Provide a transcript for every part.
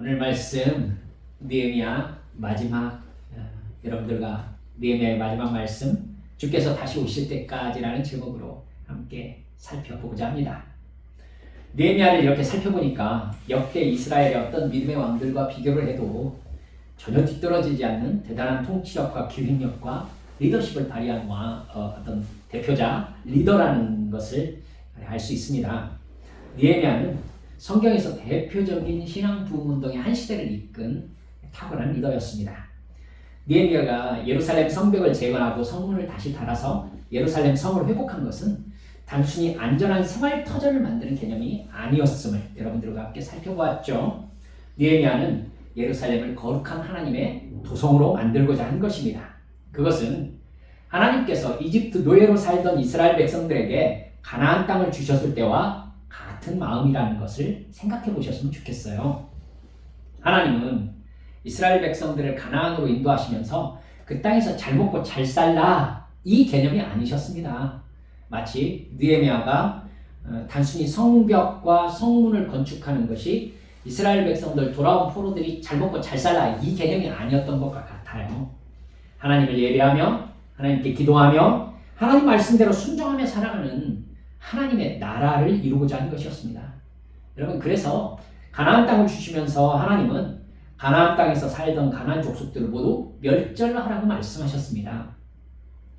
오늘 말씀 느헤미야 마지막 여러분들과 느헤미야의 마지막 말씀 주께서 다시 오실 때까지라는 제목으로 함께 살펴보고자 합니다. 느헤미야를 이렇게 살펴보니까 역대 이스라엘의 어떤 믿음의 왕들과 비교를 해도 전혀 뒤떨어지지 않는 대단한 통치력과 기획력과 리더십을 발휘한 어떤 대표자 리더라는 것을 알 수 있습니다. 느헤미야는 성경에서 대표적인 신앙 부흥운동의 한 시대를 이끈 탁월한 리더였습니다. 느헤미야가 예루살렘 성벽을 재건하고 성문을 다시 달아서 예루살렘 성을 회복한 것은 단순히 안전한 생활터전을 만드는 개념이 아니었음을 여러분들과 함께 살펴보았죠. 느헤미야는 예루살렘을 거룩한 하나님의 도성으로 만들고자 한 것입니다. 그것은 하나님께서 이집트 노예로 살던 이스라엘 백성들에게 가나안 땅을 주셨을 때와 같은 마음이라는 것을 생각해 보셨으면 좋겠어요. 하나님은 이스라엘 백성들을 가나안으로 인도하시면서 그 땅에서 잘 먹고 잘 살라 이 개념이 아니셨습니다. 마치 느헤미야가 단순히 성벽과 성문을 건축하는 것이 이스라엘 백성들 돌아온 포로들이 잘 먹고 잘 살라 이 개념이 아니었던 것과 같아요. 하나님을 예배하며 하나님께 기도하며 하나님 말씀대로 순종하며 살아가는 하나님의 나라를 이루고자 하는 것이었습니다. 여러분, 그래서 가나안 땅을 주시면서 하나님은 가나안 땅에서 살던 가나안 족속들을 모두 멸절하라고 말씀하셨습니다.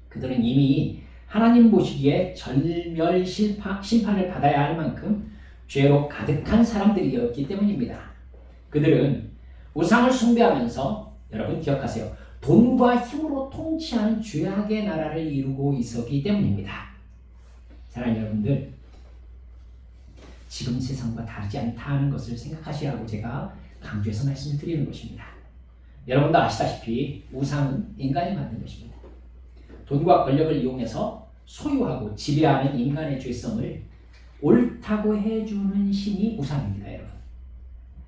그들은 이미 하나님 보시기에 절멸 심판을 받아야 할 만큼 죄로 가득한 사람들이었기 때문입니다. 그들은 우상을 숭배하면서, 여러분 기억하세요, 돈과 힘으로 통치하는 죄악의 나라를 이루고 있었기 때문입니다. 사랑하는 여러분들, 지금 세상과 다르지 않다는 것을 생각하시라고 제가 강조해서 말씀을 드리는 것입니다. 여러분도 아시다시피 우상은 인간이 만든 것입니다. 돈과 권력을 이용해서 소유하고 지배하는 인간의 죄성을 옳다고 해주는 신이 우상입니다.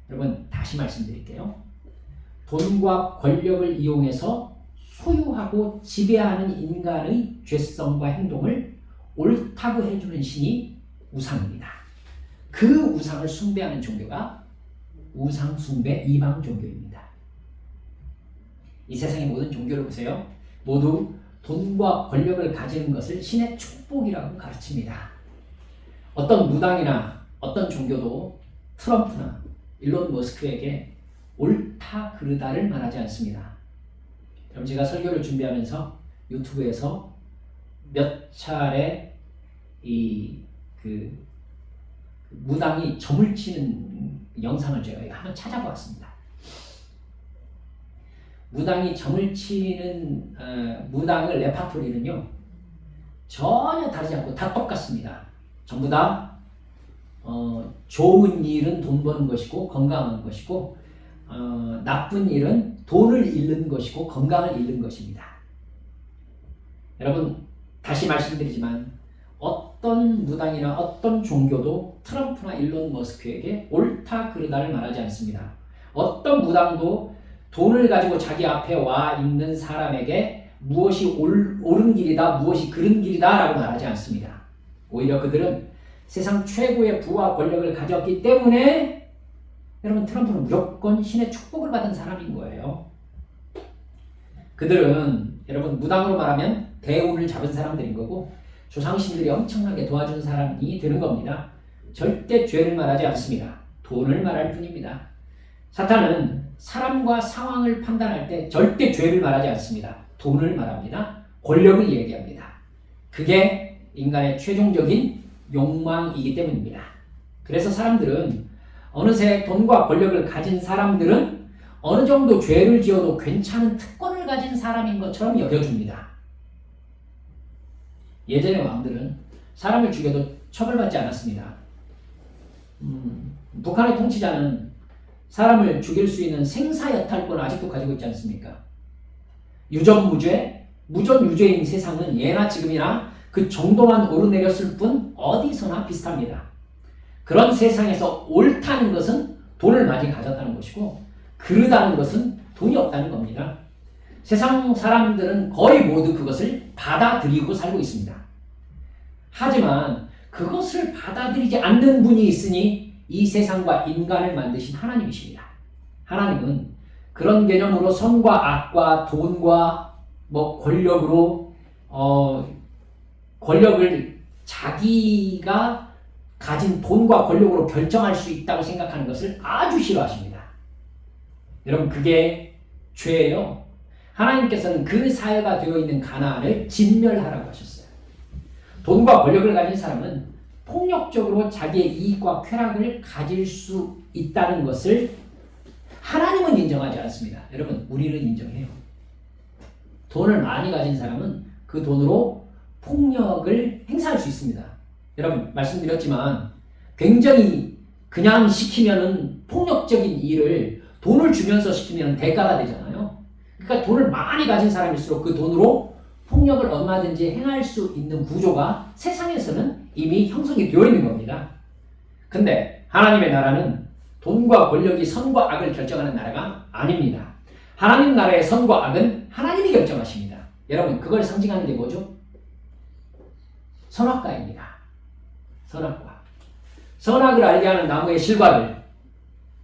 여러분 다시 말씀드릴게요. 돈과 권력을 이용해서 소유하고 지배하는 인간의 죄성과 행동을 옳다고 해주는 신이 우상입니다. 그 우상을 숭배하는 종교가 우상 숭배 이방 종교입니다. 이 세상의 모든 종교를 보세요. 모두 돈과 권력을 가지는 것을 신의 축복이라고 가르칩니다. 어떤 무당이나 어떤 종교도 트럼프나 일론 머스크에게 옳다 그르다를 말하지 않습니다. 그럼 제가 설교를 준비하면서 유튜브에서 몇 차례 무당이 점을 치는 영상을 제가 한번 찾아보았습니다. 무당이 점을 치는 무당의 레파토리는요 전혀 다르지 않고 다 똑같습니다. 전부 다 좋은 일은 돈 버는 것이고 건강한 것이고 나쁜 일은 돈을 잃는 것이고 건강을 잃는 것입니다. 여러분 다시 말씀드리지만 어떤 무당이나 어떤 종교도 트럼프나 일론 머스크에게 옳다 그르다를 말하지 않습니다. 어떤 무당도 돈을 가지고 자기 앞에 와 있는 사람에게 무엇이 옳은 길이다, 무엇이 그른 길이다 라고 말하지 않습니다. 오히려 그들은 세상 최고의 부와 권력을 가졌기 때문에 여러분 트럼프는 무조건 신의 축복을 받은 사람인 거예요. 그들은 여러분 무당으로 말하면 대운을 잡은 사람들인 거고 조상신들이 엄청나게 도와준 사람이 되는 겁니다. 절대 죄를 말하지 않습니다. 돈을 말할 뿐입니다. 사탄은 사람과 상황을 판단할 때 절대 죄를 말하지 않습니다. 돈을 말합니다. 권력을 얘기합니다. 그게 인간의 최종적인 욕망이기 때문입니다. 그래서 사람들은 어느새 돈과 권력을 가진 사람들은 어느 정도 죄를 지어도 괜찮은 특권을 가진 사람인 것처럼 여겨줍니다. 예전의 왕들은 사람을 죽여도 처벌받지 않았습니다. 북한의 통치자는 사람을 죽일 수 있는 생사여탈권을 아직도 가지고 있지 않습니까? 유전무죄, 무전유죄인 세상은 예나 지금이나 그 정도만 오르내렸을 뿐 어디서나 비슷합니다. 그런 세상에서 옳다는 것은 돈을 많이 가졌다는 것이고 그르다는 것은 돈이 없다는 겁니다. 세상 사람들은 거의 모두 그것을 받아들이고 살고 있습니다. 하지만 그것을 받아들이지 않는 분이 있으니 이 세상과 인간을 만드신 하나님이십니다. 하나님은 그런 개념으로 선과 악과 돈과 권력으로 권력을 자기가 가진 돈과 권력으로 결정할 수 있다고 생각하는 것을 아주 싫어하십니다. 여러분, 그게 죄예요. 하나님께서는 그 사회가 되어 있는 가나안을 진멸하라고 하셨어요. 돈과 권력을 가진 사람은 폭력적으로 자기의 이익과 쾌락을 가질 수 있다는 것을 하나님은 인정하지 않습니다. 여러분, 우리는 인정해요. 돈을 많이 가진 사람은 그 돈으로 폭력을 행사할 수 있습니다. 여러분, 말씀드렸지만 굉장히 그냥 시키면은 폭력적인 일을 돈을 주면서 시키면 대가가 되잖아요. 그러니까 돈을 많이 가진 사람일수록 그 돈으로 폭력을 얼마든지 행할 수 있는 구조가 세상에서는 이미 형성이 되어 있는 겁니다. 근데 하나님의 나라는 돈과 권력이 선과 악을 결정하는 나라가 아닙니다. 하나님 나라의 선과 악은 하나님이 결정하십니다. 여러분, 그걸 상징하는 게 뭐죠? 선악과입니다. 선악과. 선악을 알게 하는 나무의 실과를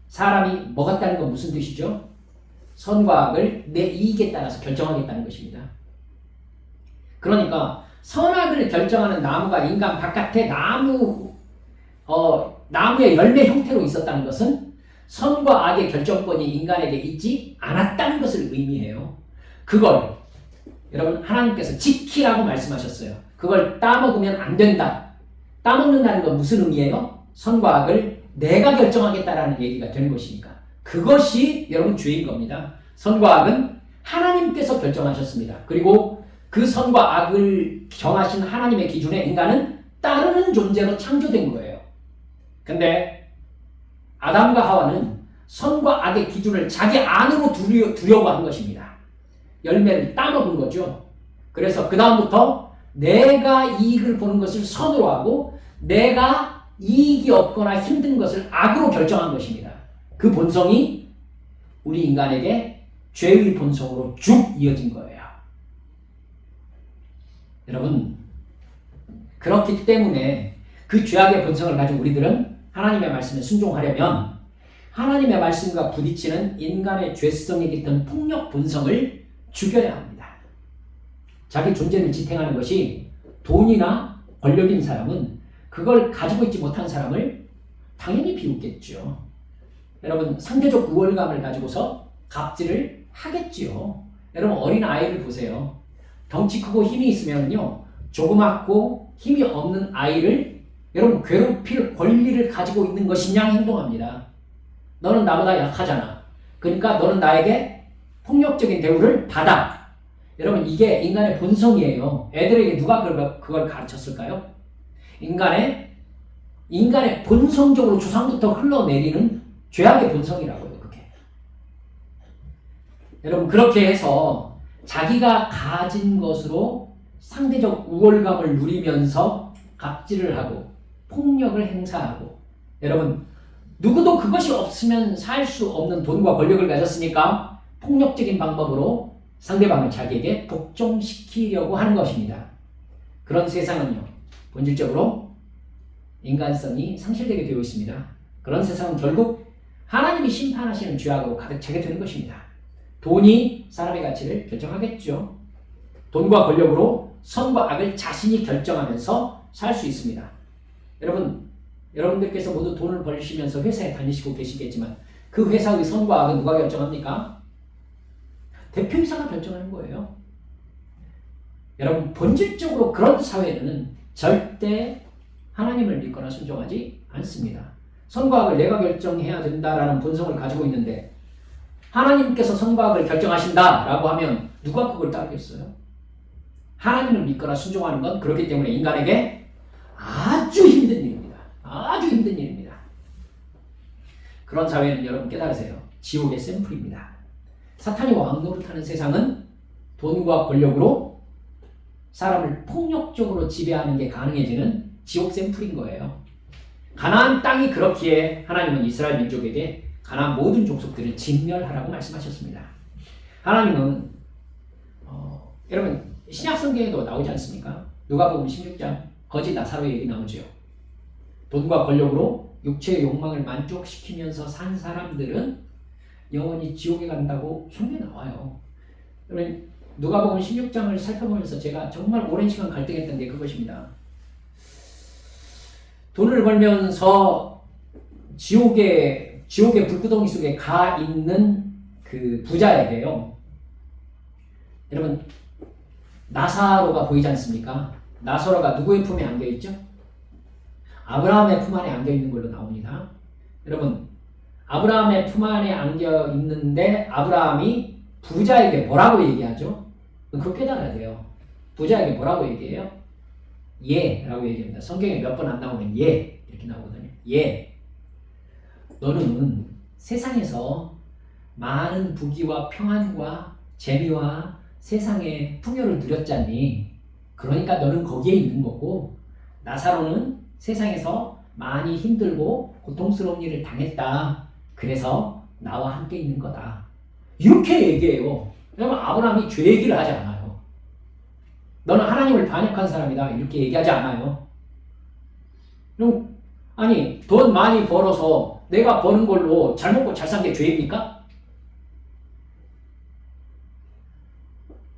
사람이 먹었다는 건 무슨 뜻이죠? 선과 악을 내 이익에 따라서 결정하겠다는 것입니다. 그러니까 선악을 결정하는 나무가 인간 바깥에 나무의 열매 형태로 있었다는 것은 선과 악의 결정권이 인간에게 있지 않았다는 것을 의미해요. 그걸 여러분, 하나님께서 지키라고 말씀하셨어요. 그걸 따먹으면 안 된다. 따먹는다는 건 무슨 의미예요? 선과 악을 내가 결정하겠다라는 얘기가 되는 것이니까. 그것이 여러분 죄인 겁니다. 선과 악은 하나님께서 결정하셨습니다. 그리고 그 선과 악을 정하신 하나님의 기준에 인간은 따르는 존재로 창조된 거예요. 근데 아담과 하와는 선과 악의 기준을 자기 안으로 두려고 한 것입니다. 열매를 따먹은 거죠. 그래서 그 다음부터 내가 이익을 보는 것을 선으로 하고 내가 이익이 없거나 힘든 것을 악으로 결정한 것입니다. 그 본성이 우리 인간에게 죄의 본성으로 쭉 이어진 거예요. 여러분, 그렇기 때문에 그 죄악의 본성을 가진 우리들은 하나님의 말씀에 순종하려면 하나님의 말씀과 부딪히는 인간의 죄성에 깃든 폭력 본성을 죽여야 합니다. 자기 존재를 지탱하는 것이 돈이나 권력인 사람은 그걸 가지고 있지 못한 사람을 당연히 비웃겠죠. 여러분, 상대적 우월감을 가지고서 갑질을 하겠지요. 여러분, 어린 아이를 보세요. 덩치 크고 힘이 있으면요, 조그맣고 힘이 없는 아이를 여러분 괴롭힐 권리를 가지고 있는 것이냐 행동합니다. 너는 나보다 약하잖아. 그러니까 너는 나에게 폭력적인 대우를 받아. 여러분, 이게 인간의 본성이에요. 애들에게 누가 그걸 가르쳤을까요? 인간의 본성적으로 조상부터 흘러내리는 죄악의 본성이라고요. 그게. 여러분, 그렇게 해서 자기가 가진 것으로 상대적 우월감을 누리면서 갑질을 하고 폭력을 행사하고, 여러분, 누구도 그것이 없으면 살 수 없는 돈과 권력을 가졌으니까 폭력적인 방법으로 상대방을 자기에게 복종시키려고 하는 것입니다. 그런 세상은요, 본질적으로 인간성이 상실되게 되어 있습니다. 그런 세상은 결국 하나님이 심판하시는 죄악으로 가득 차게 되는 것입니다. 돈이 사람의 가치를 결정하겠죠. 돈과 권력으로 선과 악을 자신이 결정하면서 살 수 있습니다. 여러분들께서 모두 돈을 벌시면서 회사에 다니시고 계시겠지만 그 회사의 선과 악은 누가 결정합니까? 대표이사가 결정하는 거예요. 여러분, 본질적으로 그런 사회는 절대 하나님을 믿거나 순종하지 않습니다. 선과 악을 내가 결정해야 된다라는 본성을 가지고 있는데 하나님께서 선과 악을 결정하신다라고 하면 누가 그걸 따르겠어요? 하나님을 믿거나 순종하는 건 그렇기 때문에 인간에게 아주 힘든 일입니다. 아주 힘든 일입니다. 그런 사회는 여러분 깨달으세요. 지옥의 샘플입니다. 사탄이 왕노릇하는 세상은 돈과 권력으로 사람을 폭력적으로 지배하는 게 가능해지는 지옥 샘플인 거예요. 가나안 땅이 그렇기에 하나님은 이스라엘 민족에게 가나안 모든 족속들을 진멸하라고 말씀하셨습니다. 하나님은 여러분 신약 성경에도 나오지 않습니까? 누가복음 16장 거짓 나사로의 얘기 나오죠. 돈과 권력으로 육체의 욕망을 만족시키면서 산 사람들은 영원히 지옥에 간다고 성경에 나와요. 그러면 누가복음 16장을 살펴보면서 제가 정말 오랜 시간 갈등했던 게 그것입니다. 돈을 벌면서 지옥의 불구덩이 속에 가 있는 그 부자에게요. 여러분, 나사로가 보이지 않습니까? 나사로가 누구의 품에 안겨 있죠? 아브라함의 품 안에 안겨 있는 걸로 나옵니다. 여러분, 아브라함의 품 안에 안겨 있는데 아브라함이 부자에게 뭐라고 얘기하죠? 그거 깨달아야 돼요. 부자에게 뭐라고 얘기해요? 예 라고 얘기합니다. 성경에 몇 번 안 나오면 예 이렇게 나오거든요. 예, 너는 세상에서 많은 부귀와 평안과 재미와 세상의 풍요를 누렸잖니. 그러니까 너는 거기에 있는 거고, 나사로는 세상에서 많이 힘들고 고통스러운 일을 당했다. 그래서 나와 함께 있는 거다. 이렇게 얘기해요. 왜냐면 아브라함이 죄 얘기를 하지 않아요. 너는 하나님을 반역한 사람이다. 이렇게 얘기하지 않아요. 그럼 아니, 돈 많이 벌어서 내가 버는 걸로 잘 먹고 잘 산 게 죄입니까?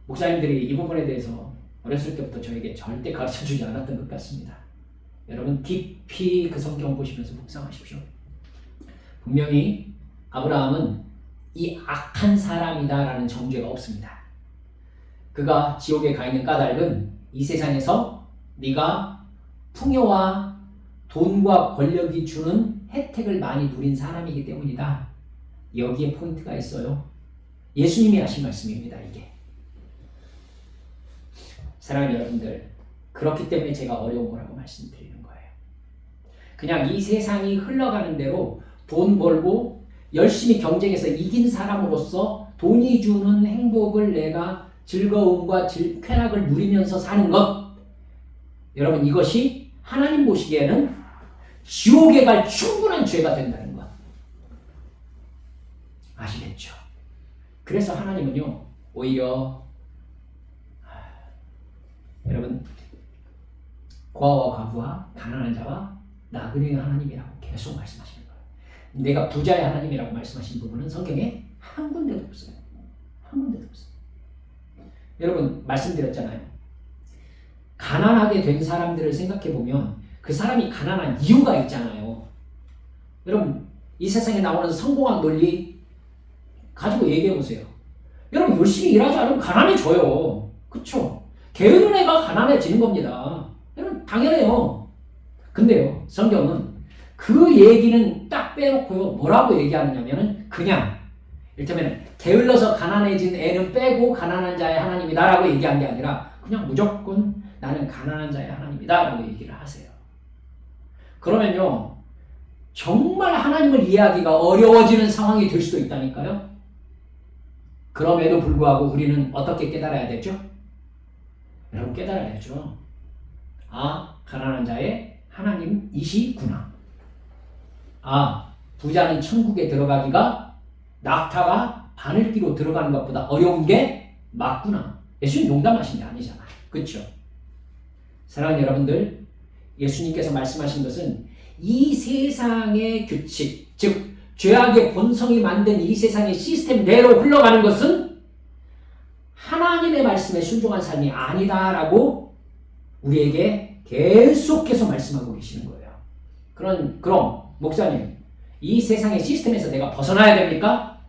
목사님들이 이 부분에 대해서 어렸을 때부터 저에게 절대 가르쳐주지 않았던 것 같습니다. 여러분, 깊이 그 성경 보시면서 묵상하십시오. 분명히 아브라함은 이 악한 사람이다라는 정죄가 없습니다. 그가 지옥에 가 있는 까닭은 이 세상에서 네가 풍요와 돈과 권력이 주는 혜택을 많이 누린 사람이기 때문이다. 여기에 포인트가 있어요. 예수님이 하신 말씀입니다. 이게. 사랑하는 여러분들, 그렇기 때문에 제가 어려운 거라고 말씀드리는 거예요. 그냥 이 세상이 흘러가는 대로 돈 벌고 열심히 경쟁해서 이긴 사람으로서 돈이 주는 행복을 내가 즐거움과 쾌락을 누리면서 사는 것, 여러분, 이것이 하나님 보시기에는 지옥에 갈 충분한 죄가 된다는 것 아시겠죠? 그래서 하나님은요, 오히려 여러분, 고아와 과부와 가난한 자와 나그네의 하나님이라고 계속 말씀하시는 거예요. 내가 부자의 하나님이라고 말씀하신 부분은 성경에 한 군데도 없어요. 한 군데도 없어요. 여러분, 말씀드렸잖아요. 가난하게 된 사람들을 생각해 보면 그 사람이 가난한 이유가 있잖아요. 여러분, 이 세상에 나오는 성공한 논리 가지고 얘기해 보세요. 여러분, 열심히 일하지 않으면 가난해져요. 그쵸? 게으른 애가 가난해지는 겁니다. 여러분, 당연해요. 근데요, 성경은 그 얘기는 딱 빼놓고요, 뭐라고 얘기하느냐면은 그냥 이를테면 게을러서 가난해진 애는 빼고 가난한 자의 하나님이다 라고 얘기한 게 아니라 그냥 무조건 나는 가난한 자의 하나님이다 라고 얘기를 하세요. 그러면요, 정말 하나님을 이해하기가 어려워지는 상황이 될 수도 있다니까요. 그럼에도 불구하고 우리는 어떻게 깨달아야 되죠? 여러분, 깨달아야죠. 아, 가난한 자의 하나님이시구나. 아, 부자는 천국에 들어가기가 낙타가 바늘기로 들어가는 것보다 어려운 게 맞구나. 예수님 농담하신 게 아니잖아요. 그렇죠? 사랑하는 여러분들, 예수님께서 말씀하신 것은 이 세상의 규칙, 즉 죄악의 본성이 만든 이 세상의 시스템대로 흘러가는 것은 하나님의 말씀에 순종한 삶이 아니다라고 우리에게 계속해서 말씀하고 계시는 거예요. 그럼 목사님, 이 세상의 시스템에서 내가 벗어나야 됩니까?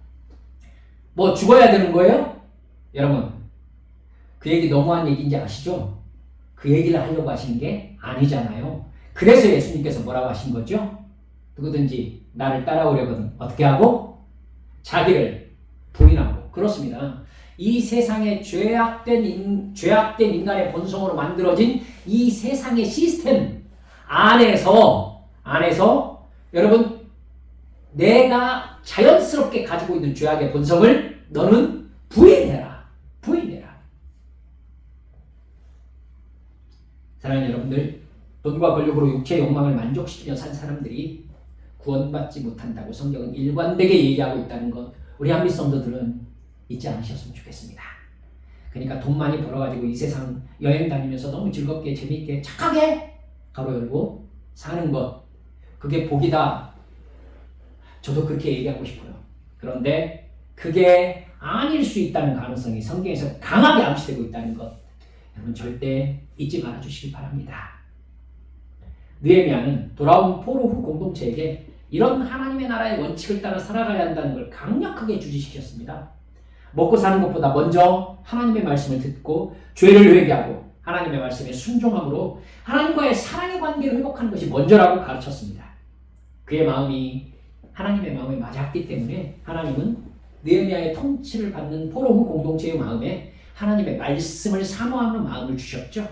뭐 죽어야 되는 거예요? 여러분, 그 얘기 너무한 얘기인지 아시죠? 그 얘기를 하려고 하시는 게 아니잖아요. 그래서 예수님께서 뭐라고 하신 거죠? 누구든지 나를 따라오려거든 어떻게 하고? 자기를 부인하고. 그렇습니다. 이 세상의 죄악된 인간의 본성으로 만들어진 이 세상의 시스템 안에서 여러분, 내가 자연스럽게 가지고 있는 죄악의 본성을 너는 부인해라. 사랑하는 여러분들, 돈과 권력으로 육체의 욕망을 만족시키며 산 사람들이 구원받지 못한다고 성경은 일관되게 얘기하고 있다는 것, 우리 한빛 성도들은 잊지 않으셨으면 좋겠습니다. 그러니까 돈 많이 벌어가지고 이 세상 여행 다니면서 너무 즐겁게 재미있게 착하게 가로 열고 사는 것, 그게 복이다. 저도 그렇게 얘기하고 싶어요. 그런데 그게 아닐 수 있다는 가능성이 성경에서 강하게 암시되고 있다는 것, 여러분 절대 잊지 말아 주시기 바랍니다. 느헤미야는 돌아온 포로 후 공동체에게 이런 하나님의 나라의 원칙을 따라 살아가야 한다는 걸 강력하게 주지시켰습니다. 먹고 사는 것보다 먼저 하나님의 말씀을 듣고 죄를 회개하고 하나님의 말씀에 순종함으로 하나님과의 사랑의 관계를 회복하는 것이 먼저라고 가르쳤습니다. 그의 마음이 하나님의 마음에 맞았기 때문에 하나님은 느헤미야의 통치를 받는 포로 후 공동체의 마음에 하나님의 말씀을 사모하는 마음을 주셨죠.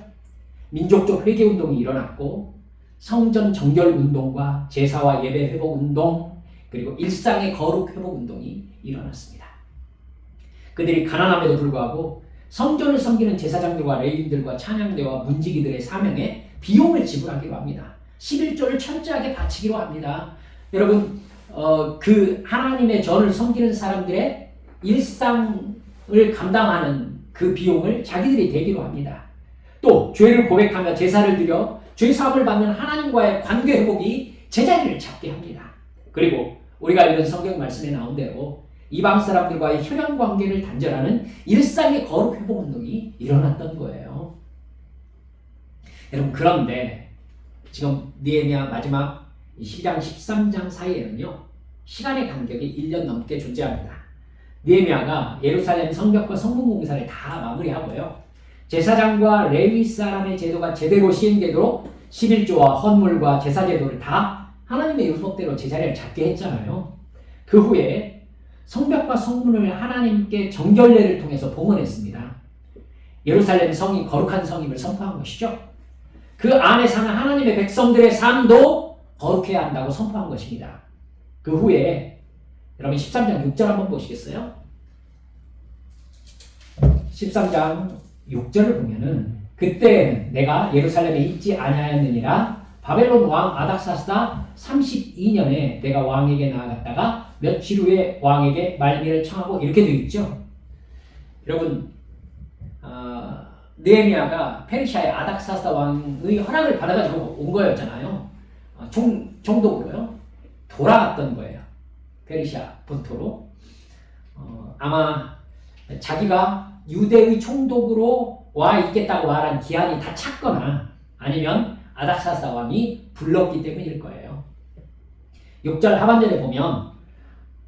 민족적 회개 운동이 일어났고 성전 정결 운동과 제사와 예배 회복 운동, 그리고 일상의 거룩 회복 운동이 일어났습니다. 그들이 가난함에도 불구하고 성전을 섬기는 제사장들과 레위인들과 찬양대와 문지기들의 사명에 비용을 지불하기로 합니다. 11조를 철저하게 바치기로 합니다. 여러분, 그 하나님의 전을 섬기는 사람들의 일상을 감당하는 그 비용을 자기들이 대기로 합니다. 또 죄를 고백하며 제사를 드려 죄 사함을 받는 하나님과의 관계 회복이 제자리를 잡게 합니다. 그리고 우리가 읽은 성경 말씀에 나온 대로 이방 사람들과의 혈연 관계를 단절하는 일상의 거룩 회복 운동이 일어났던 거예요. 여러분, 그런데 지금 느헤미야 마지막 12장 13장 사이에는요, 시간의 간격이 1년 넘게 존재합니다. 느헤미야가 예루살렘 성벽과 성문 공사를 다 마무리하고요, 제사장과 레위 사람의 제도가 제대로 시행되도록 11조와 헌물과 제사 제도를 다 하나님의 율법대로 제자리를 잡게 했잖아요. 그 후에 성벽과 성문을 하나님께 정결례를 통해서 봉헌했습니다. 예루살렘 성이 거룩한 성임을 선포한 것이죠. 그 안에 사는 하나님의 백성들의 삶도 거룩해야 한다고 선포한 것입니다. 그 후에 여러분 13장 6절 한번 보시겠어요? 13장 6절을 보면은 그때 내가 예루살렘에 있지 아니하였느니라 바벨론 왕 아닥사스다 32년에 내가 왕에게 나아갔다가 며칠 후에 왕에게 말미를 청하고 이렇게 되어 있죠. 여러분, 느헤미야가 페르시아의 아닥사스다 왕의 허락을 받아가지고 온 거였잖아요. 총독으로요. 돌아갔던 거예요. 페르시아 본토로. 아마 자기가 유대의 총독으로 와 있겠다고 말한 기한이 다 찼거나 아니면 아닥사스다 왕이 불렀기 때문일 거예요. 6절 하반절에 보면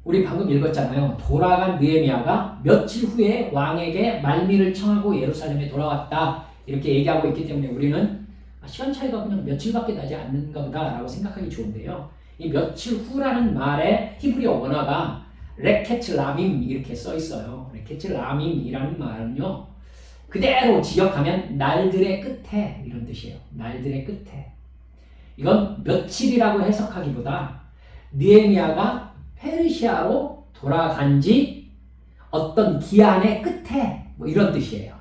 우리 방금 읽었잖아요. 돌아간 느헤미야가 며칠 후에 왕에게 말미를 청하고 예루살렘에 돌아왔다. 이렇게 얘기하고 있기 때문에 우리는 시간 차이가 그냥 며칠밖에 나지 않는가 보다라고 생각하기 좋은데요. 이 며칠 후라는 말의 히브리어 원어가 레케츠 라밈 이렇게 써 있어요. 레케츠 라밈이라는 말은요, 그대로 지역하면 날들의 끝에 이런 뜻이에요. 날들의 끝에. 이건 며칠이라고 해석하기보다 느헤미야가 페르시아로 돌아간 지 어떤 기한의 끝에 뭐 이런 뜻이에요.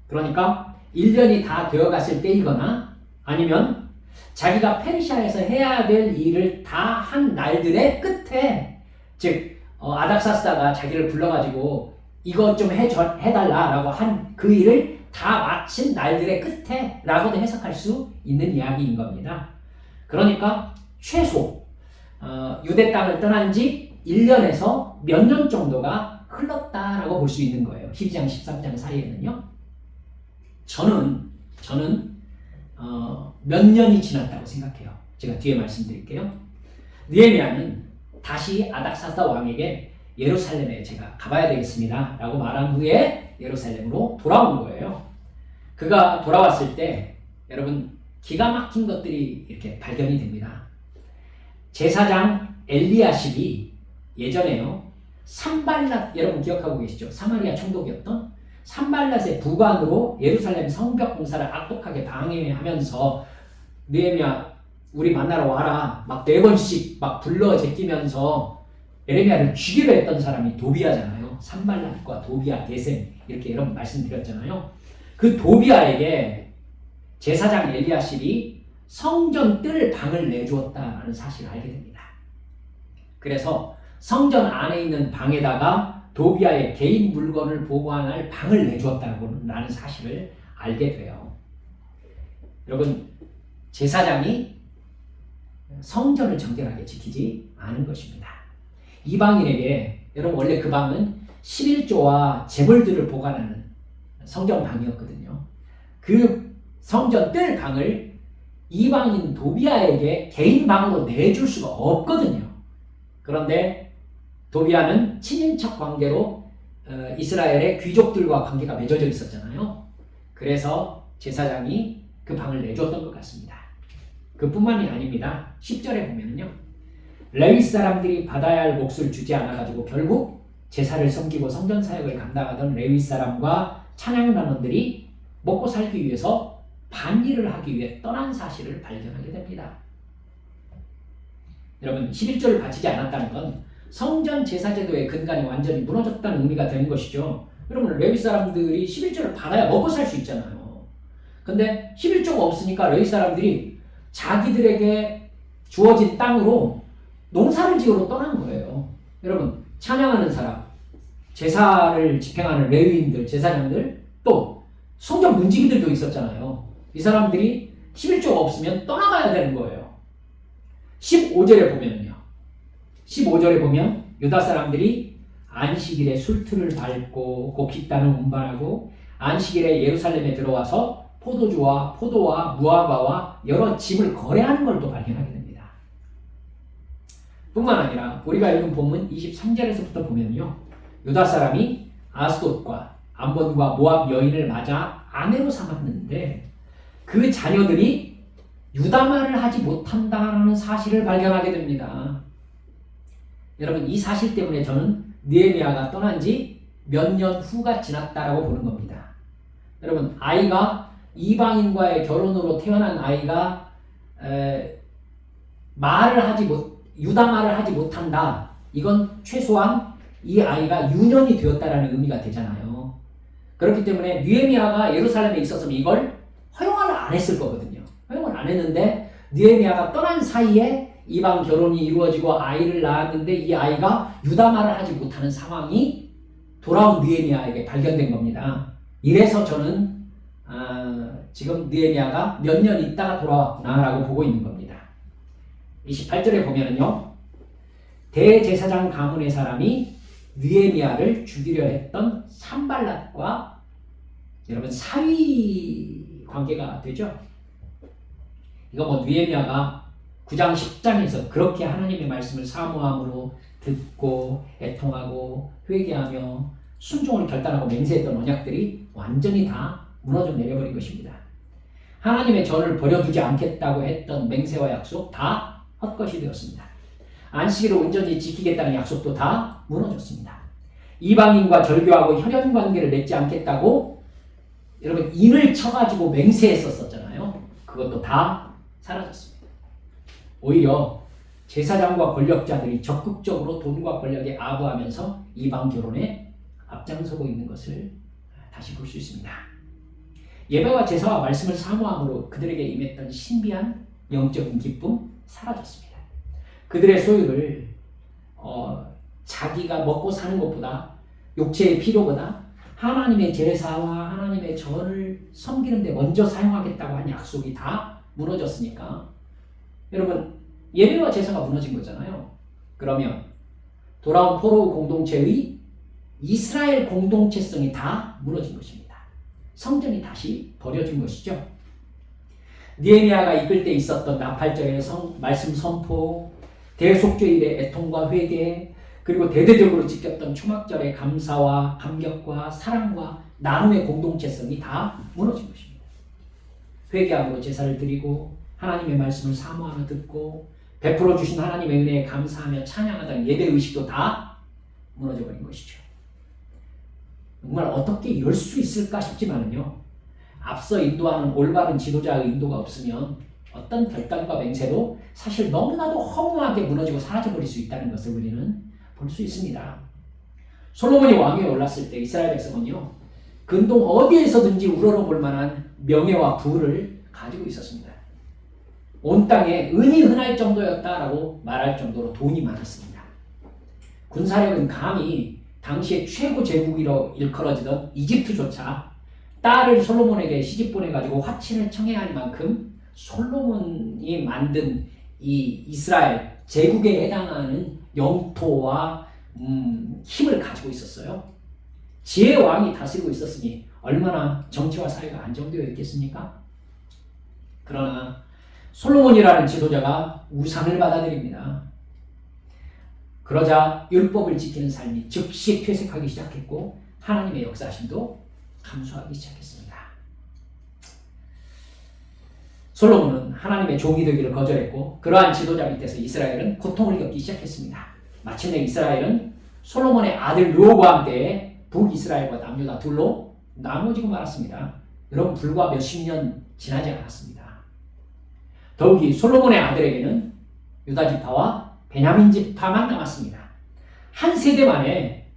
그러니까 1년이 다 되어갔을 때이거나 아니면 자기가 페르시아에서 해야 될 일을 다 한 날들의 끝에, 즉 아닥사스다가 자기를 불러가지고 이것 좀 해달라라고 한 그 일을 다 마친 날들의 끝에 라고도 해석할 수 있는 이야기인 겁니다. 그러니까 최소 유대 땅을 떠난 지 1년에서 몇 년 정도가 흘렀다라고 볼 수 있는 거예요. 12장 13장 사이에는요. 저는 몇 년이 지났다고 생각해요. 제가 뒤에 말씀드릴게요. 느헤미야는 다시 아닥사스다 왕에게 예루살렘에 제가 가봐야 되겠습니다 라고 말한 후에 예루살렘으로 돌아온 거예요. 그가 돌아왔을 때 여러분 기가 막힌 것들이 이렇게 발견이 됩니다. 제사장 엘리야십이 예전에요, 산발랏, 여러분 기억하고 계시죠? 사마리아 총독이었던 산발랏의 부관으로 예루살렘 성벽 공사를 악독하게 방해하면서 느헤미야 우리 만나러 와라 막 4번씩 막 불러 제끼면서 예레미야를 죽이려 했던 사람이 도비야잖아요. 산발랏과 도비야, 게셈 이렇게 여러분 말씀드렸잖아요. 그 도비야에게 제사장 엘리야십이 성전 뜰 방을 내주었다는 사실을 알게 됩니다. 그래서 성전 안에 있는 방에다가 도비야의 개인 물건을 보관할 방을 내주었다는 사실을 알게 돼요. 여러분, 제사장이 성전을 정결하게 지키지 않은 것입니다. 이방인에게, 여러분 원래 그 방은 11조와 제물들을 보관하는 성전 방이었거든요. 그 성전 뜰 방을 이방인 도비아에게 개인 방으로 내줄 수가 없거든요. 그런데 도비아는 친인척 관계로 이스라엘의 귀족들과 관계가 맺어져 있었잖아요. 그래서 제사장이 그 방을 내줬던 것 같습니다. 그뿐만이 아닙니다. 10절에 보면요, 레위 사람들이 받아야 할 몫을 주지 않아가지고 결국 제사를 섬기고 성전 사역을 감당하던 레위 사람과 찬양단원들이 먹고 살기 위해서 반일을 하기 위해 떠난 사실을 발견하게 됩니다. 여러분, 11조를 바치지 않았다는 건 성전 제사 제도의 근간이 완전히 무너졌다는 의미가 되는 것이죠. 여러분, 레위 사람들이 11조를 받아야 먹고 살 수 있잖아요. 근데 11조가 없으니까 레위 사람들이 자기들에게 주어진 땅으로 농사를 지으러 떠난 거예요. 여러분, 찬양하는 사람, 제사를 집행하는 레위인들, 제사장들, 또 성전 문지기들도 있었잖아요. 이 사람들이 11조가 없으면 떠나가야 되는 거예요. 15절에 보면요, 15절에 보면 유다 사람들이 안식일에 술틀을 밟고 곡식단을 운반하고 안식일에 예루살렘에 들어와서 포도주와 포도와 무화과와 여러 짐을 거래하는 걸 또 발견하게 됩니다. 뿐만 아니라 우리가 읽은 본문 23절에서부터 보면요, 유다 사람이 아스돗과 암몬과 모압 여인을 맞아 아내로 삼았는데 그 자녀들이 유다 말을 하지 못한다라는 사실을 발견하게 됩니다. 여러분, 이 사실 때문에 저는 느헤미야가 떠난 지 몇 년 후가 지났다라고 보는 겁니다. 여러분, 아이가 이방인과의 결혼으로 태어난 아이가 유다 말을 하지 못한다. 이건 최소한 이 아이가 유년이 되었다라는 의미가 되잖아요. 그렇기 때문에 느헤미야가 예루살렘에 있었으면 이걸 허용을 안 했을 거거든요. 허용을 안 했는데 느헤미야가 떠난 사이에 이방 결혼이 이루어지고 아이를 낳았는데 이 아이가 유다 말을 하지 못하는 상황이 돌아온 느헤미야에게 발견된 겁니다. 이래서 저는 지금 느헤미야가 몇 년 있다가 돌아왔구나라고 보고 있는 겁니다. 28절에 보면은요, 대제사장 가문의 사람이 느헤미야를 죽이려 했던 산발랏과 여러분 사위 관계가 되죠. 이거 뭐 느헤미야가 9장 10장에서 그렇게 하나님의 말씀을 사모함으로 듣고 애통하고 회개하며 순종을 결단하고 맹세했던 언약들이 완전히 다 무너져 내려버린 것입니다. 하나님의 전을 버려두지 않겠다고 했던 맹세와 약속 다 헛것이 되었습니다. 안식일을 온전히 지키겠다는 약속도 다 무너졌습니다. 이방인과 절교하고 혈연 관계를 맺지 않겠다고 여러분 인을 쳐가지고 맹세했었잖아요. 그것도 다 사라졌습니다. 오히려 제사장과 권력자들이 적극적으로 돈과 권력에 아부하면서 이방 결혼에 앞장서고 있는 것을 다시 볼 수 있습니다. 예배와 제사와 말씀을 사모함으로 그들에게 임했던 신비한 영적인 기쁨 사라졌습니다. 그들의 소유를 자기가 먹고 사는 것보다 육체의 필요보다 하나님의 제사와 하나님의 전을 섬기는 데 먼저 사용하겠다고 한 약속이 다 무너졌으니까 여러분 예배와 제사가 무너진 거잖아요. 그러면 돌아온 포로우 공동체의 이스라엘 공동체성이 다 무너진 것입니다. 성전이 다시 버려진 것이죠. 느헤미야가 이끌 때 있었던 나팔절의 말씀 선포, 대속죄일의 애통과 회개, 그리고 대대적으로 지켰던 초막절의 감사와 감격과 사랑과 나눔의 공동체성이 다 무너진 것입니다. 회개함으로 제사를 드리고 하나님의 말씀을 사모하며 듣고 베풀어 주신 하나님의 은혜에 감사하며 찬양하던 예배의식도 다 무너져버린 것이죠. 정말 어떻게 이럴 수 있을까 싶지만은요, 앞서 인도하는 올바른 지도자의 인도가 없으면 어떤 결단과 맹세도 사실 너무나도 허무하게 무너지고 사라져버릴 수 있다는 것을 우리는 볼 수 있습니다. 솔로몬이 왕위에 올랐을 때 이스라엘 백성은요, 근동 어디에서든지 우러러볼 만한 명예와 부를 가지고 있었습니다. 온 땅에 은이 흔할 정도였다라고 말할 정도로 돈이 많았습니다. 군사력은 감히 당시의 최고 제국으로 일컬어지던 이집트조차 딸을 솔로몬에게 시집 보내가지고 화친을 청해야 할 만큼 솔로몬이 만든 이 이스라엘 제국에 해당하는 영토와 힘을 가지고 있었어요. 지혜의 왕이 다스리고 있었으니 얼마나 정치와 사회가 안정되어 있겠습니까? 그러나 솔로몬이라는 지도자가 우상을 받아들입니다. 그러자 율법을 지키는 삶이 즉시 퇴색하기 시작했고 하나님의 역사심도 감소하기 시작했습니다. 솔로몬은 하나님의 종이 되기를 거절했고 그러한 지도자 밑에서 이스라엘은 고통을 겪기 시작했습니다. 마침내 이스라엘은 솔로몬의 아들 르호보암 때에 북이스라엘과 남유다 둘로 나눠지고 말았습니다. 여러분 불과 몇십 년 지나지 않았습니다. 더욱이 솔로몬의 아들에게는 유다 지파와 베냐민 지파만 남았습니다. 한 세대 만에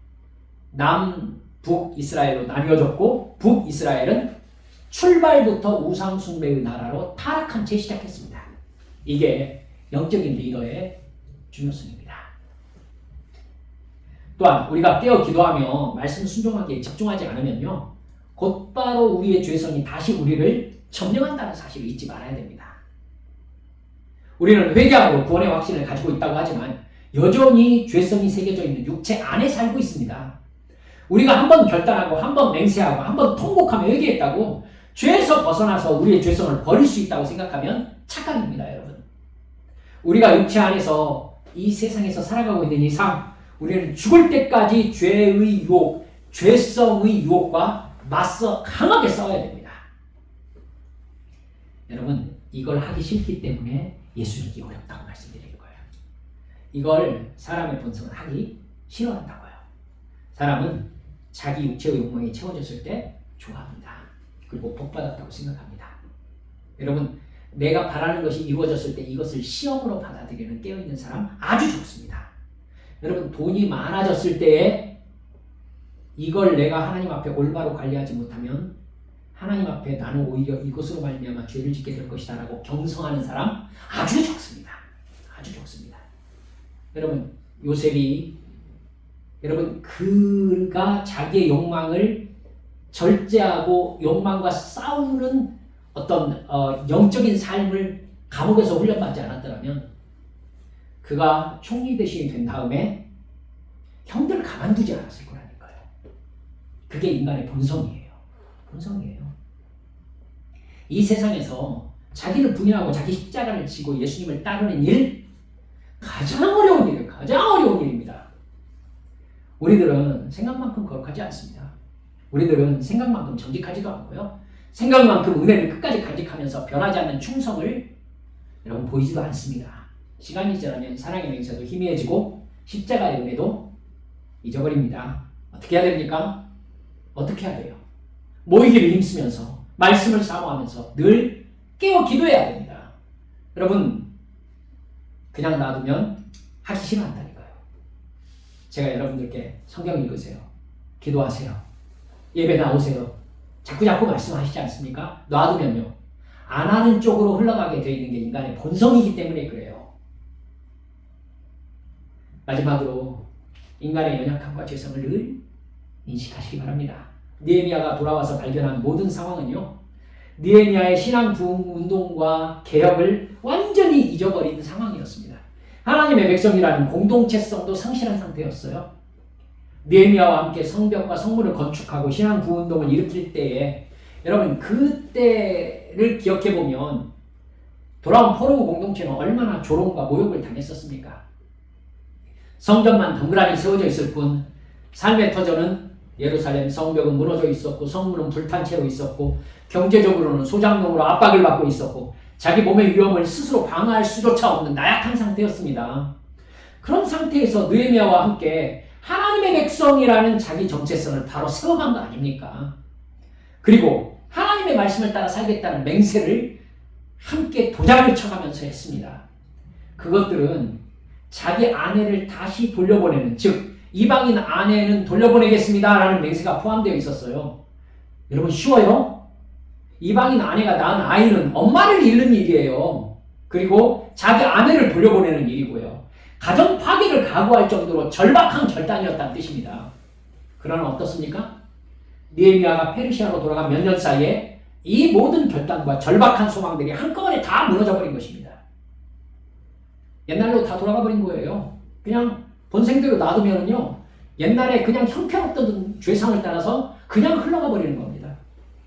남북이스라엘로 나뉘어졌고 북이스라엘은 출발부터 우상 숭배의 나라로 타락한 채 시작했습니다. 이게 영적인 리더의 중요성입니다. 또한 우리가 깨어 기도하며 말씀 순종하기에 집중하지 않으면요 곧바로 우리의 죄성이 다시 우리를 점령한다는 사실을 잊지 말아야 됩니다. 우리는 회개하고 구원의 확신을 가지고 있다고 하지만 여전히 죄성이 새겨져 있는 육체 안에 살고 있습니다. 우리가 한번 결단하고 한번 맹세하고 한번 통곡하며 회개했다고 죄에서 벗어나서 우리의 죄성을 버릴 수 있다고 생각하면 착각입니다, 여러분. 우리가 육체 안에서 이 세상에서 살아가고 있는 이상 우리는 죽을 때까지 죄의 유혹, 죄성의 유혹과 맞서 강하게 싸워야 됩니다. 여러분, 이걸 하기 싫기 때문에 예수님이 어렵다고 말씀드리는 거예요. 이걸 사람의 본성은 하기 싫어한다고요. 사람은 자기 육체의 욕망이 채워졌을 때 좋아합니다. 그리고 복받았다고 생각합니다. 여러분, 내가 바라는 것이 이루어졌을 때 이것을 시험으로 받아들이는 깨어있는 사람 아주 적습니다. 여러분, 돈이 많아졌을 때에 이걸 내가 하나님 앞에 올바로 관리하지 못하면 하나님 앞에 나는 오히려 이것으로 말미암아 죄를 짓게 될 것이다 라고 경성하는 사람 아주 적습니다. 아주 적습니다. 여러분, 요셉이 그가 자기의 욕망을 절제하고 욕망과 싸우는 어떤 영적인 삶을 감옥에서 훈련받지 않았더라면 그가 총리 대신이 된 다음에 형들을 가만두지 않았을 거라니까요. 그게 인간의 본성이에요. 본성이에요. 이 세상에서 자기를 부인하고 자기 십자가를 지고 예수님을 따르는 일 가장 어려운 일이에요. 가장 어려운 일입니다. 우리들은 생각만큼 거룩하지 않습니다. 우리들은 생각만큼 정직하지도 않고요. 생각만큼 은혜를 끝까지 간직하면서 변하지 않는 충성을 여러분 보이지도 않습니다. 시간이 지나면 사랑의 맹세도 희미해지고 십자가의 은혜도 잊어버립니다. 어떻게 해야 됩니까? 어떻게 해야 돼요? 모이기를 힘쓰면서 말씀을 사모하면서 늘 깨어 기도해야 됩니다. 여러분, 그냥 놔두면 하기 싫어한다니까요. 제가 여러분들께 성경 읽으세요. 기도하세요. 예배 나오세요. 자꾸 말씀하시지 않습니까? 놔두면요. 안 하는 쪽으로 흘러가게 되어 있는 게 인간의 본성이기 때문에 그래요. 마지막으로 인간의 연약함과 죄성을 늘 인식하시기 바랍니다. 느헤미야가 돌아와서 발견한 모든 상황은요. 느헤미야의 신앙 부흥 운동과 개혁을 완전히 잊어버린 상황이었습니다. 하나님의 백성이라는 공동체성도 상실한 상태였어요. 느헤미야와 함께 성벽과 성문을 건축하고 신앙 부흥 운동을 일으킬 때에 여러분 그때를 기억해 보면 돌아온 포로우 공동체는 얼마나 조롱과 모욕을 당했었습니까? 성전만 덩그러니 세워져 있을 뿐 삶의 터전은 예루살렘 성벽은 무너져 있었고 성문은 불탄 채로 있었고 경제적으로는 소장농으로 압박을 받고 있었고 자기 몸의 위험을 스스로 방어할 수조차 없는 나약한 상태였습니다. 그런 상태에서 느헤미야와 함께 하나님의 백성이라는 자기 정체성을 바로 세워간 거 아닙니까? 그리고 하나님의 말씀을 따라 살겠다는 맹세를 함께 도장을 쳐가면서 했습니다. 그것들은 자기 아내를 다시 돌려보내는, 즉 이방인 아내는 돌려보내겠습니다 라는 맹세가 포함되어 있었어요. 여러분 쉬워요? 이방인 아내가 낳은 아이는 엄마를 잃는 일이에요. 그리고 자기 아내를 돌려보내는 일이고요. 가정 파괴를 각오할 정도로 절박한 결단이었다는 뜻입니다. 그러나 어떻습니까? 느헤미야가 페르시아로 돌아간 몇 년 사이에 이 모든 결단과 절박한 소망들이 한꺼번에 다 무너져 버린 것입니다. 옛날로 다 돌아가 버린 거예요. 그냥 본생대로 놔두면요 옛날에 그냥 형편없던 죄상을 따라서 그냥 흘러가 버리는 겁니다.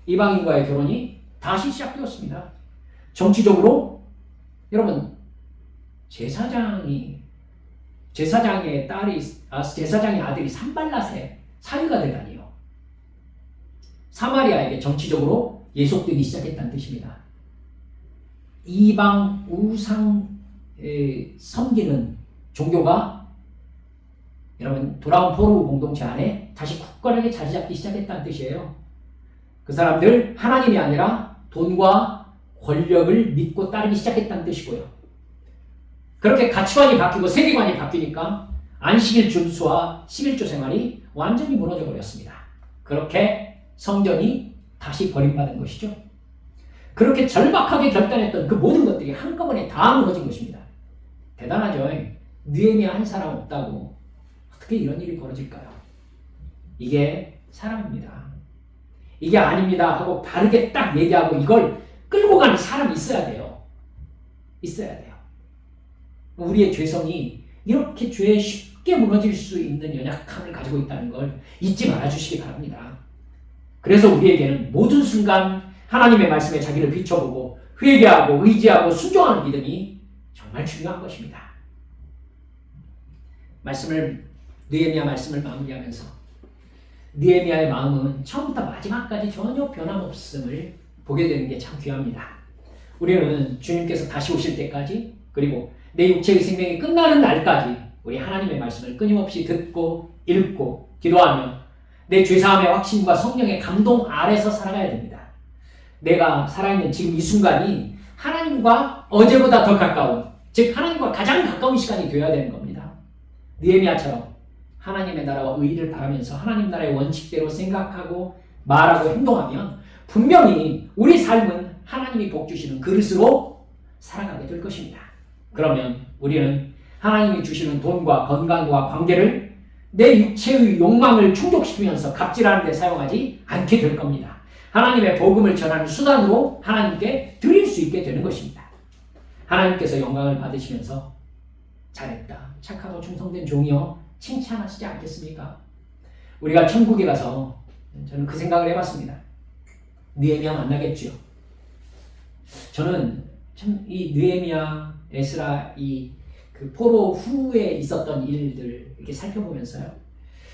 이방인과의 결혼이 다시 시작되었습니다. 정치적으로 여러분 제사장의 아들이 산발랏의 사위가 되다니요. 사마리아에게 정치적으로 예속되기 시작했다는 뜻입니다. 이방 우상 섬기는 종교가 여러분 돌아온 포로 공동체 안에 다시 굳건하게 자리 잡기 시작했다는 뜻이에요. 그 사람들 하나님이 아니라 돈과 권력을 믿고 따르기 시작했다는 뜻이고요. 그렇게 가치관이 바뀌고 세계관이 바뀌니까 안식일 준수와 11조 생활이 완전히 무너져 버렸습니다. 그렇게 성전이 다시 버림받은 것이죠. 그렇게 절박하게 결단했던 그 모든 것들이 한꺼번에 다 무너진 것입니다. 대단하죠. 느헤미야 한 사람 없다고 어떻게 이런 일이 벌어질까요? 이게 사람입니다. 이게 아닙니다 하고 바르게 딱 얘기하고 이걸 끌고 가는 사람이 있어야 돼요. 있어야 돼요. 우리의 죄성이 이렇게 죄에 쉽게 무너질 수 있는 연약함을 가지고 있다는 걸 잊지 말아주시기 바랍니다. 그래서 우리에게는 모든 순간 하나님의 말씀에 자기를 비춰보고 회개하고 의지하고 순종하는 믿음이 정말 중요한 것입니다. 느헤미야 말씀을 마무리하면서 느헤미야의 마음은 처음부터 마지막까지 전혀 변함없음을 보게 되는 게 참 귀합니다. 우리는 주님께서 다시 오실 때까지 그리고 내 육체의 생명이 끝나는 날까지 우리 하나님의 말씀을 끊임없이 듣고 읽고 기도하며 내 죄사함의 확신과 성령의 감동 아래서 살아가야 됩니다. 내가 살아있는 지금 이 순간이 하나님과 어제보다 더 가까운, 즉 하나님과 가장 가까운 시간이 되어야 되는 겁니다. 느헤미야처럼 하나님의 나라와 의의를 바라면서 하나님 나라의 원칙대로 생각하고 말하고 행동하면 분명히 우리 삶은 하나님이 복 주시는 그릇으로 살아가게 될 것입니다. 그러면 우리는 하나님이 주시는 돈과 건강과 관계를 내 육체의 욕망을 충족시키면서 갑질하는 데 사용하지 않게 될 겁니다. 하나님의 복음을 전하는 수단으로 하나님께 드릴 수 있게 되는 것입니다. 하나님께서 영광을 받으시면서 잘했다, 착하고 충성된 종이여 칭찬하시지 않겠습니까? 우리가 천국에 가서 저는 그 생각을 해봤습니다. 느헤미야 만나겠죠. 저는 참 이 느헤미야, 에스라 그 포로 후에 있었던 일들 이렇게 살펴보면서요.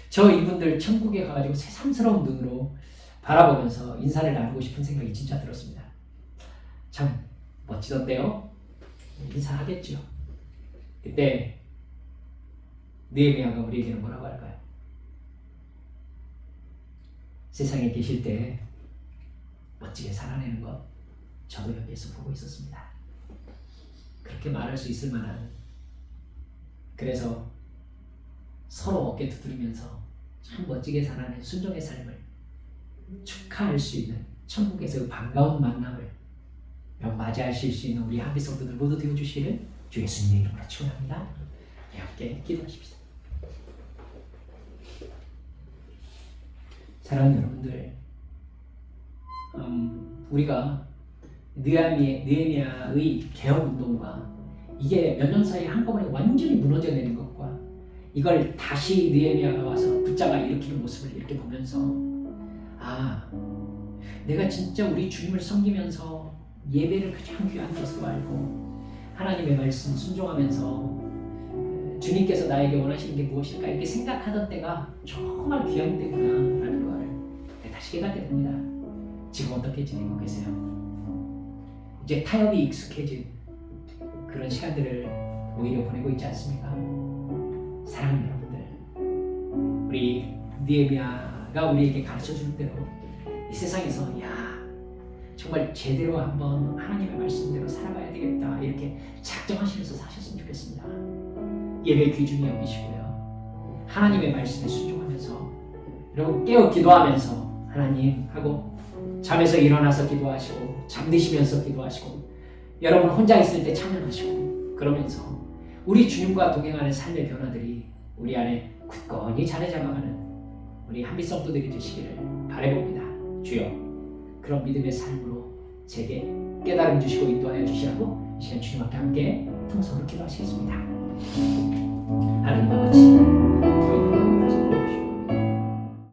저 이분들 천국에 가가지고 새삼스러운 눈으로 바라보면서 인사를 나누고 싶은 생각이 진짜 들었습니다. 참 멋지던데요. 인사하겠죠. 그때 느헤미야가 우리에게는 뭐라고 할까요? 세상에 계실 때 멋지게 살아내는 것 저도 여기에서 보고 있었습니다. 그렇게 말할 수 있을 만한, 그래서 서로 어깨 두드리면서 참 멋지게 살아낸 순종의 삶을 축하할 수 있는 천국에서 반가운 만남을 맞이하실 수 있는 우리 한빛 성도들 모두 되어주시기를 주 예수님의 이름으로 축원합니다. 함께 기도하십시다. 사랑하는 여러분들, 우리가 느헤미야의 개혁운동과 이게 몇 년 사이에 한꺼번에 완전히 무너져내는 것과 이걸 다시 느헤미야가 와서 붙잡아 일으키는 모습을 이렇게 보면서 내가 진짜 우리 주님을 섬기면서 예배를 가장 귀한 것으로 알고 하나님의 말씀 순종하면서 주님께서 나에게 원하시는 게 무엇일까 이렇게 생각하던 때가 정말 귀한 때구나 라는 걸 다시 깨닫게 됩니다. 지금 어떻게 지내고 계세요? 이제 타협이 익숙해진 그런 시간들을 오히려 보내고 있지 않습니까? 사랑하는 여러분들, 우리 느헤미야가 우리에게 가르쳐주는 대로 이 세상에서 정말 제대로 한번 하나님의 말씀대로 살아가야 되겠다 이렇게 작정하시면서 사셨으면 좋겠습니다. 예배 귀중히 여기시고요. 하나님의 말씀에 순종하면서 그리고 깨어 기도하면서 하나님 하고 잠에서 일어나서 기도하시고 잠드시면서 기도하시고 여러분 혼자 있을 때 찬양하시고 그러면서 우리 주님과 동행하는 삶의 변화들이 우리 안에 굳건히 자리 잡아가는 우리 한빛 성도들이 되시기를 바라봅니다. 주여 그런 믿음의 삶으로 제게 깨달음 주시고 인도하여 주시라고 이 시간 주님 앞에 함께 통성으로 기도하시겠습니다.